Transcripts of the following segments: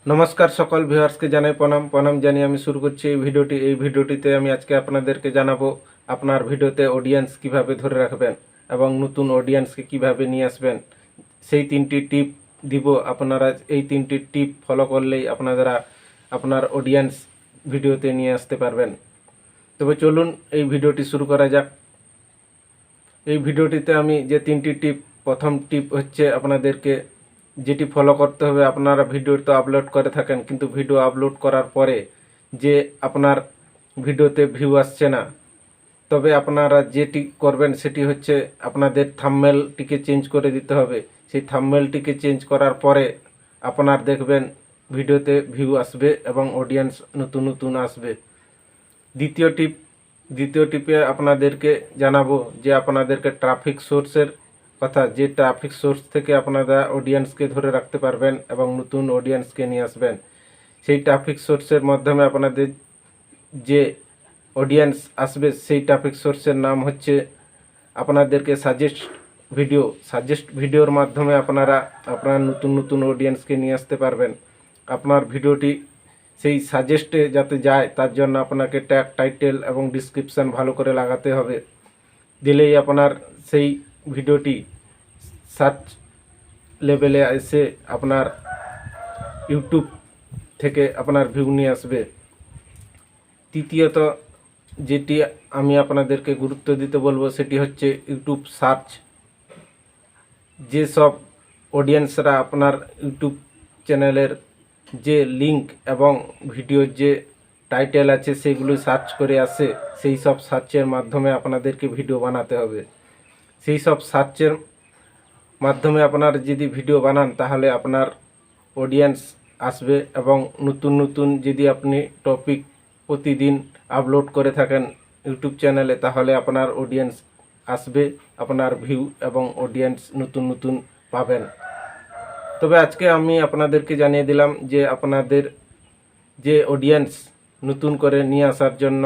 নমস্কার সকল ভিউয়ার্সকে জানাই প্রণাম জানিয়ে আমি শুরু করছি এই ভিডিওটিতে আমি আজকে আপনাদেরকে জানাবো আপনার ভিডিওতে অডিয়েন্স কিভাবে ধরে রাখবেন এবং নতুন অডিয়েন্সকে কিভাবে নিয়ে আসবেন। সেই তিনটি টিপ দিব। আপনারা এই তিনটি টিপ ফলো করলেই আপনারা আপনার অডিয়েন্স ভিডিওতে নিয়ে আসতে পারবেন। তবে চলুন এই ভিডিওটি শুরু করা যাক। এই ভিডিওটিতে আমি যে তিনটি টিপ, প্রথম টিপ হচ্ছে আপনাদেরকে যেটি ফলো করতে হবে। আপনারা ভিডিও তো আপলোড করে থাকেন, কিন্তু ভিডিও আপলোড করার পরে যে আপনার ভিডিওতে ভিউ আসছে না, তবে আপনারা যেটি করবেন সেটি হচ্ছে আপনাদের থাম্বনেলটিকে চেঞ্জ করে দিতে হবে। সেই থাম্বনেলটিকে চেঞ্জ করার পরে আপনার দেখবেন ভিডিওতে ভিউ আসবে এবং অডিয়েন্স নতুন নতুন আসবে। দ্বিতীয় টিপে আপনাদেরকে জানাবো যে আপনাদেরকে ট্রাফিক সোর্সের কথা, যে ট্রাফিক সোর্স থেকে আপনারা অডিয়েন্সকে ধরে রাখতে পারবেন এবং নতুন অডিয়েন্সকে নিয়ে আসবেন। সেই ট্রাফিক সোর্সের মাধ্যমে আপনাদের যে অডিয়েন্স আসবে সেই ট্রাফিক সোর্সের নাম হচ্ছে আপনাদেরকে সাজেস্ট ভিডিওর মাধ্যমে আপনারা আপনার নতুন নতুন অডিয়েন্সকে নিয়ে আসতে পারবেন। আপনার ভিডিওটি সেই সাজেস্টে যাতে যায় তার জন্য আপনাকে ট্যাগ, টাইটেল এবং ডিসক্রিপশান ভালো করে লাগাতে হবে। দিলেই আপনার সেই ভিডিওটি সার্চ লেভেলে এসে আপনার ইউটিউব থেকে আপনার ভিউ নিয়ে আসবে। তৃতীয়ত যেটি আমি আপনাদেরকে গুরুত্ব দিতে বলবো সেটি হচ্ছে ইউটিউব সার্চ। যেসব অডিয়েন্সরা আপনার ইউটিউব চ্যানেলের যে লিংক এবং ভিডিওর যে টাইটেল আছে সেগুলো সার্চ করে আসে, সেই সব সার্চের মাধ্যমে আপনাদেরকে ভিডিও বানাতে হবে। সেই সব সার্চের মাধ্যমে আপনার যদি ভিডিও বানান তাহলে আপনার অডিয়েন্স আসবে এবং নতুন নতুন যদি আপনি টপিক প্রতিদিন আপলোড করে থাকেন ইউটিউব চ্যানেলে তাহলে আপনার অডিয়েন্স আসবে, আপনার ভিউ এবং অডিয়েন্স নতুন নতুন পাবেন। তবে আজকে আমি আপনাদেরকে জানিয়ে দিলাম যে আপনাদের যে অডিয়েন্স নতুন করে নিয়ে আসার জন্য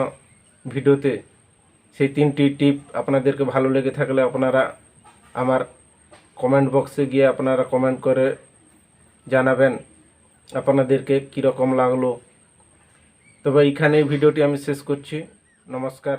ভিডিওতে সেই তিনটি টিপ আপনাদেরকে ভালো লেগে থাকলে আপনারা আমার কমেন্ট বক্সে গিয়ে আপনারা কমেন্ট করে জানাবেন আপনাদেরকে কীরকম লাগলো। তবে এইখানে ভিডিওটি আমি শেষ করছি। নমস্কার।